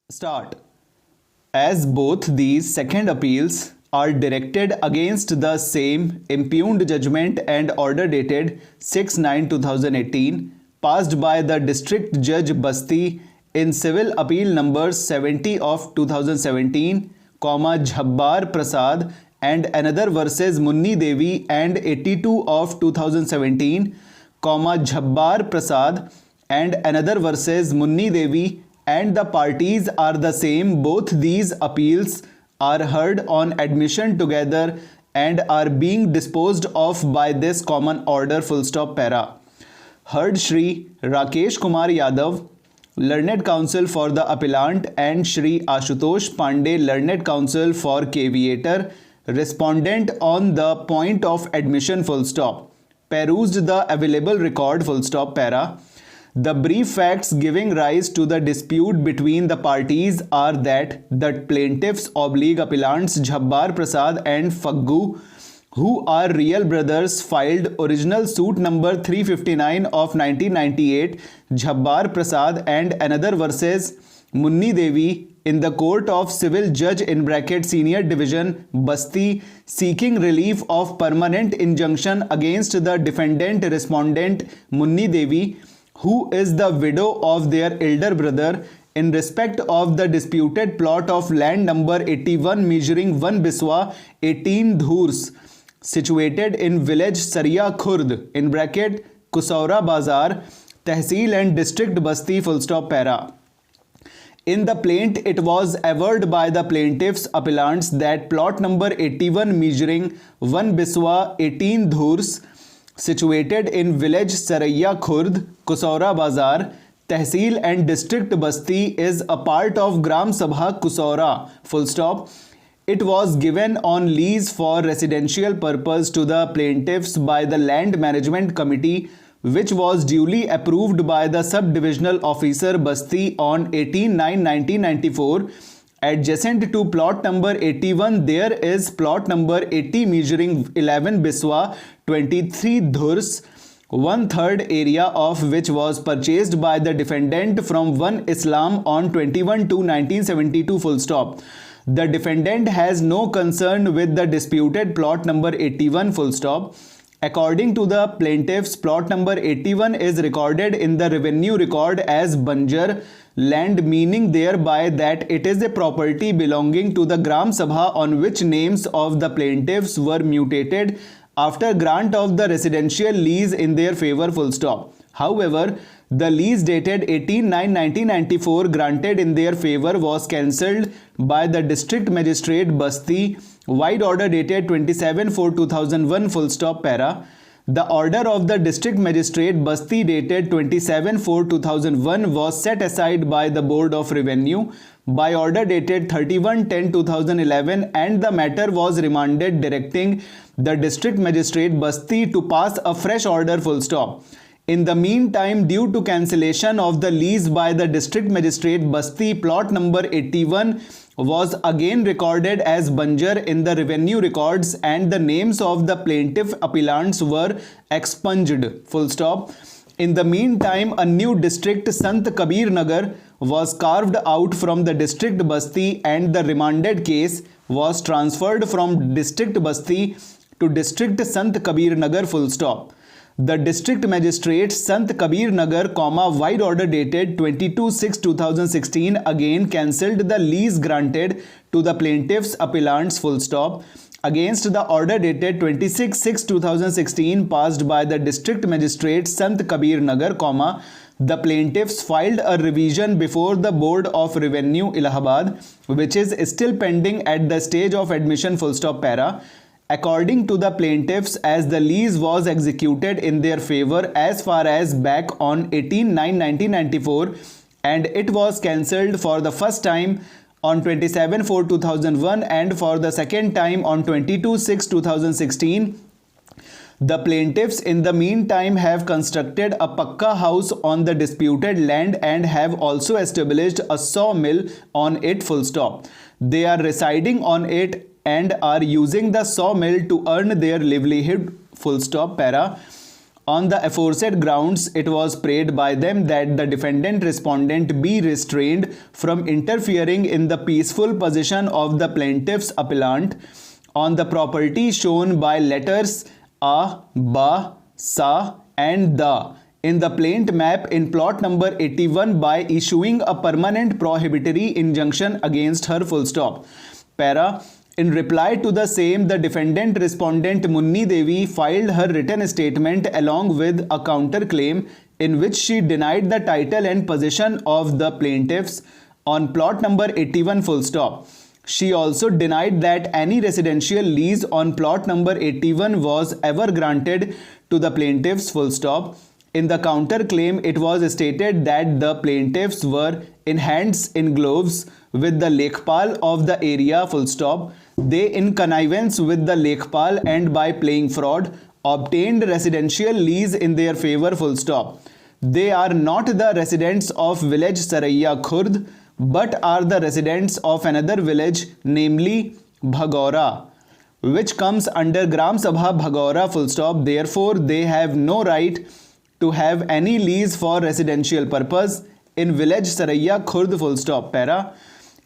Start. As both these second appeals are directed against the same impugned judgment and order dated 6/9/2018 passed by the District Judge Basti in Civil Appeal number 70 of 2017, Jhabbar Prasad and another versus Munni Devi and 82 of 2017, Jhabbar Prasad and another versus Munni Devi, and the parties are the same. Both these appeals are heard on admission together and are being disposed of by this common order. Full stop. Para. Heard Shri Rakesh Kumar Yadav, Learned Counsel for the Appellant, and Shri Ashutosh Pandey, Learned Counsel for Caveator, respondent on the point of admission. Full stop. Perused the available record. Full stop. Para. The brief facts giving rise to the dispute between the parties are that the plaintiffs appellants Jhabbar Prasad and Faggu, who are real brothers, filed original suit number 359 of 1998, Jhabbar Prasad and another versus Munni Devi, in the Court of Civil Judge (Senior Division) Basti, seeking relief of permanent injunction against the defendant respondent Munni Devi, who is the widow of their elder brother, in respect of the disputed plot of land number 81 measuring 1 Biswa 18 Dhurs, situated in village Sariya Khurd Kusaura Bazar, Tehsil and District Basti. Full stop. Para. In the plaint, it was averred by the plaintiffs appellants that plot number 81 measuring 1 Biswa 18 Dhurs, situated in village Saraiya Khurd, Kusaura Bazar, Tehsil and District Basti, is a part of Gram Sabha Kusaura. Full stop. It was given on lease for residential purpose to the plaintiffs by the Land Management Committee, which was duly approved by the Sub-Divisional Officer Basti on 18/9/1994. Adjacent to plot number 81, there is plot number 80 measuring 11 Biswa 23 Dhurs, 1/3 area of which was purchased by the defendant from One Islam on 21/2/1972. Full stop. The defendant has no concern with the disputed plot number 81. Full stop. According to the plaintiffs, plot number 81 is recorded in the revenue record as Banjar land, meaning thereby that it is a property belonging to the Gram Sabha on which names of the plaintiffs were mutated after grant of the residential lease in their favor. Full stop. However, the lease dated 18/9/1994 granted in their favor was cancelled by the District Magistrate Basti, wide order dated 27/4/2001. Full stop. Para. The order of the District Magistrate Basti dated 27/4/2001 was set aside by the Board of Revenue by order dated 31/10/2011, and the matter was remanded, directing the District Magistrate Basti to pass a fresh order. Full stop. In the meantime, due to cancellation of the lease by the District Magistrate Basti, plot number 81 was again recorded as Banjar in the revenue records and the names of the plaintiff appellants were expunged. Full stop. In the meantime, a new district, Sant Kabir Nagar, was carved out from the District Basti and the remanded case was transferred from District Basti to District Sant Kabir Nagar. Full stop. The District Magistrate Sant Kabir Nagar, wide order dated 22/6/2016 again cancelled the lease granted to the plaintiffs appellants. Full stop. Against the order dated 26/6/2016 passed by the District Magistrate Sant Kabir Nagar, the plaintiffs filed a revision before the Board of Revenue Allahabad, which is still pending at the stage of admission. Full stop. Para. According to the plaintiffs, as the lease was executed in their favor as far as back on 18/9/1994 and it was cancelled for the first time on 27/4/2001 and for the second time on 22/6/2016, The plaintiffs in the meantime have constructed a pakka house on the disputed land and have also established a sawmill on it, full stop. They are residing on it and are using the sawmill to earn their livelihood, full stop. Para. On the aforesaid grounds, it was prayed by them that the defendant respondent be restrained from interfering in the peaceful possession of the plaintiff's appellant on the property shown by letters A, Ba, Sa and Da in the plaint map in plot number 81 by issuing a permanent prohibitory injunction against her, full stop. Para. In reply to the same, the defendant respondent Munni Devi filed her written statement along with a counterclaim in which she denied the title and possession of the plaintiffs on plot number 81, full stop. She also denied that any residential lease on plot number 81 was ever granted to the plaintiffs, full stop. In the counterclaim, it was stated that the plaintiffs were in hands in gloves with the Lekpal of the area, full stop. They, in connivance with the Lekpal and by playing fraud, obtained residential lease in their favor, full stop. They are not the residents of village Saraiya Khurd, but are the residents of another village, namely Bhagora, which comes under Gram Sabha Bhagora, full stop. Therefore, they have no right to have any lease for residential purpose in village Saraiya Khurd, full stop. Para.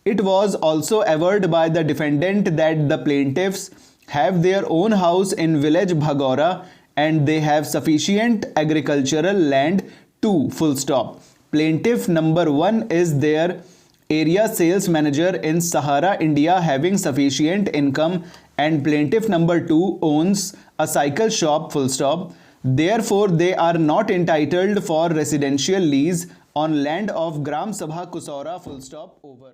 It was also averred by the defendant that the plaintiffs have their own house in village Bhagora and they have sufficient agricultural land too, full stop. Plaintiff number 1 is their area sales manager in Sahara, India, having sufficient income, and plaintiff number 2 owns a cycle shop, full stop. Therefore, they are not entitled for residential lease on land of Gram Sabha Kusaura, full stop. Over.